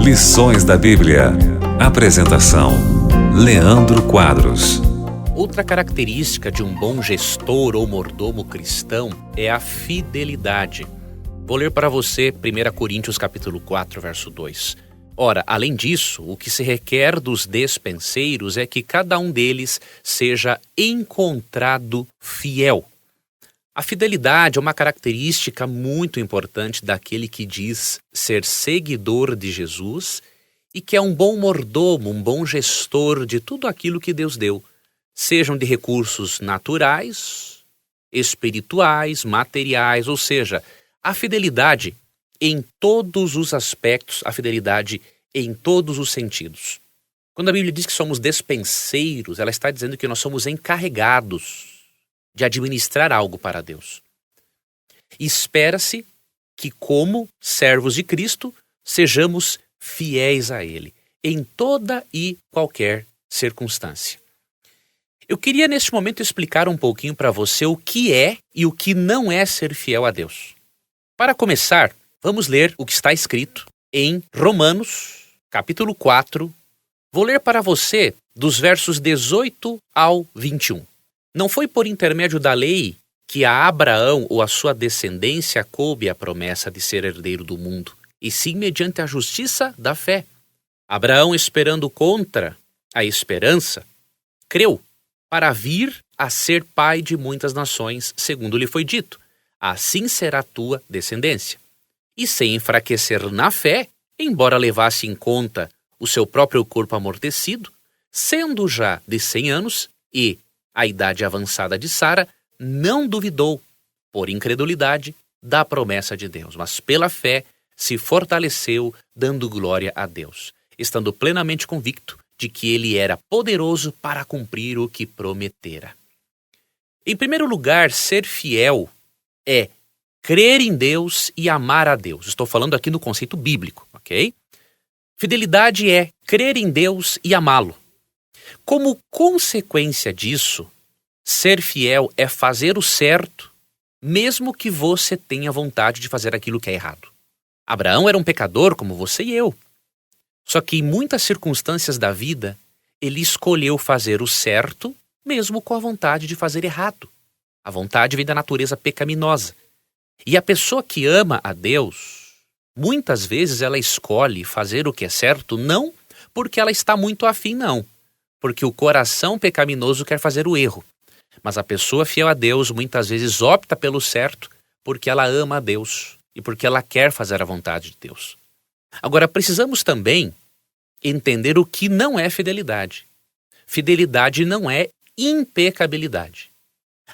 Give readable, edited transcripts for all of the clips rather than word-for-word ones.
Lições da Bíblia. Apresentação: Leandro Quadros. Outra característica de um bom gestor ou mordomo cristão é a fidelidade. Vou ler para você 1 Coríntios capítulo 4, verso 2. Ora, além disso, o que se requer dos despenseiros é que cada um deles seja encontrado fiel. A fidelidade é uma característica muito importante daquele que diz ser seguidor de Jesus e que é um bom mordomo, um bom gestor de tudo aquilo que Deus deu, sejam de recursos naturais, espirituais, materiais, ou seja, a fidelidade em todos os aspectos, a fidelidade em todos os sentidos. Quando a Bíblia diz que somos despenseiros, ela está dizendo que nós somos encarregados de administrar algo para Deus. E espera-se que, como servos de Cristo, sejamos fiéis a Ele, em toda e qualquer circunstância. Eu queria, neste momento, explicar um pouquinho para você o que é e o que não é ser fiel a Deus. Para começar, vamos ler o que está escrito em Romanos, capítulo 4. Vou ler para você dos versos 18 ao 21. Não foi por intermédio da lei que a Abraão ou a sua descendência coube a promessa de ser herdeiro do mundo, e sim mediante a justiça da fé. Abraão, esperando contra a esperança, creu para vir a ser pai de muitas nações, segundo lhe foi dito: assim será tua descendência. E sem enfraquecer na fé, embora levasse em conta o seu próprio corpo amortecido, sendo já de 100 anos e a idade avançada de Sara, não duvidou, por incredulidade, da promessa de Deus, mas pela fé se fortaleceu, dando glória a Deus, estando plenamente convicto de que ele era poderoso para cumprir o que prometera. Em primeiro lugar, ser fiel é crer em Deus e amar a Deus. Estou falando aqui no conceito bíblico, ok? Fidelidade é crer em Deus e amá-lo. Como consequência disso, ser fiel é fazer o certo, mesmo que você tenha vontade de fazer aquilo que é errado. Abraão era um pecador como você e eu. Só que em muitas circunstâncias da vida, ele escolheu fazer o certo, mesmo com a vontade de fazer errado. A vontade vem da natureza pecaminosa. E a pessoa que ama a Deus, muitas vezes ela escolhe fazer o que é certo, não porque ela está muito afim, não. Porque o coração pecaminoso quer fazer o erro. Mas a pessoa fiel a Deus muitas vezes opta pelo certo porque ela ama a Deus e porque ela quer fazer a vontade de Deus. Agora, precisamos também entender o que não é fidelidade. Fidelidade não é impecabilidade.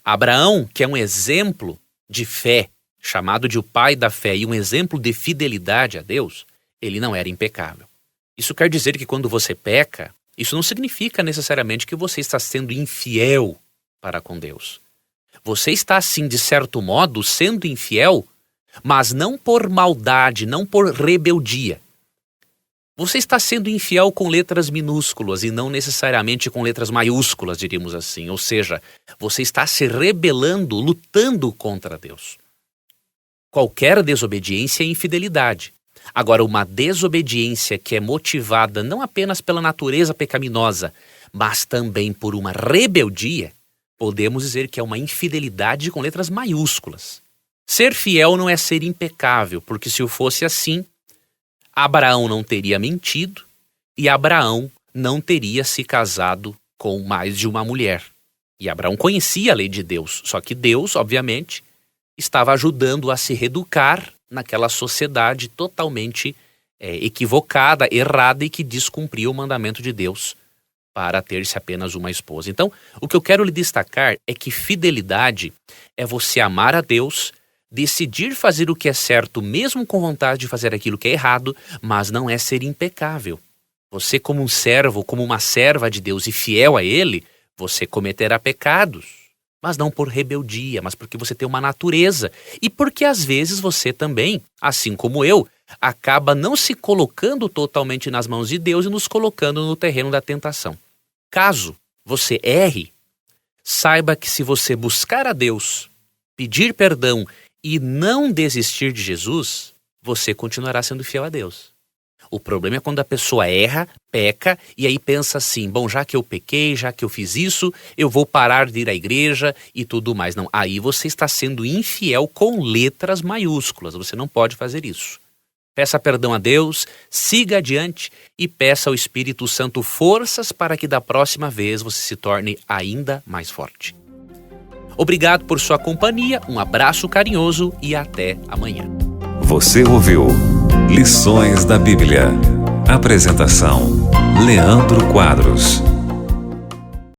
Abraão, que é um exemplo de fé, chamado de o pai da fé e um exemplo de fidelidade a Deus, ele não era impecável. Isso quer dizer que quando você peca, isso não significa necessariamente que você está sendo infiel para com Deus. Você está, sim, de certo modo, sendo infiel, mas não por maldade, não por rebeldia. Você está sendo infiel com letras minúsculas e não necessariamente com letras maiúsculas, diríamos assim. Ou seja, você está se rebelando, lutando contra Deus. Qualquer desobediência é infidelidade. Agora, uma desobediência que é motivada não apenas pela natureza pecaminosa, mas também por uma rebeldia, podemos dizer que é uma infidelidade com letras maiúsculas. Ser fiel não é ser impecável, porque se o fosse assim, Abraão não teria mentido e Abraão não teria se casado com mais de uma mulher. E Abraão conhecia a lei de Deus, só que Deus, obviamente, estava ajudando a se reeducar naquela sociedade totalmente equivocada, errada e que descumpria o mandamento de Deus para ter-se apenas uma esposa. Então, o que eu quero lhe destacar é que fidelidade é você amar a Deus, decidir fazer o que é certo mesmo com vontade de fazer aquilo que é errado, mas não é ser impecável. Você, como um servo, como uma serva de Deus e fiel a Ele, você cometerá pecados, mas não por rebeldia, mas porque você tem uma natureza e porque às vezes você também, assim como eu, acaba não se colocando totalmente nas mãos de Deus e nos colocando no terreno da tentação. Caso você erre, saiba que se você buscar a Deus, pedir perdão e não desistir de Jesus, você continuará sendo fiel a Deus. O problema é quando a pessoa erra, peca, e aí pensa assim, bom, já que eu pequei, já que eu fiz isso, eu vou parar de ir à igreja e tudo mais. Não, aí você está sendo infiel com letras maiúsculas, você não pode fazer isso. Peça perdão a Deus, siga adiante e peça ao Espírito Santo forças para que da próxima vez você se torne ainda mais forte. Obrigado por sua companhia, um abraço carinhoso e até amanhã. Você ouviu Lições da Bíblia. Apresentação: Leandro Quadros.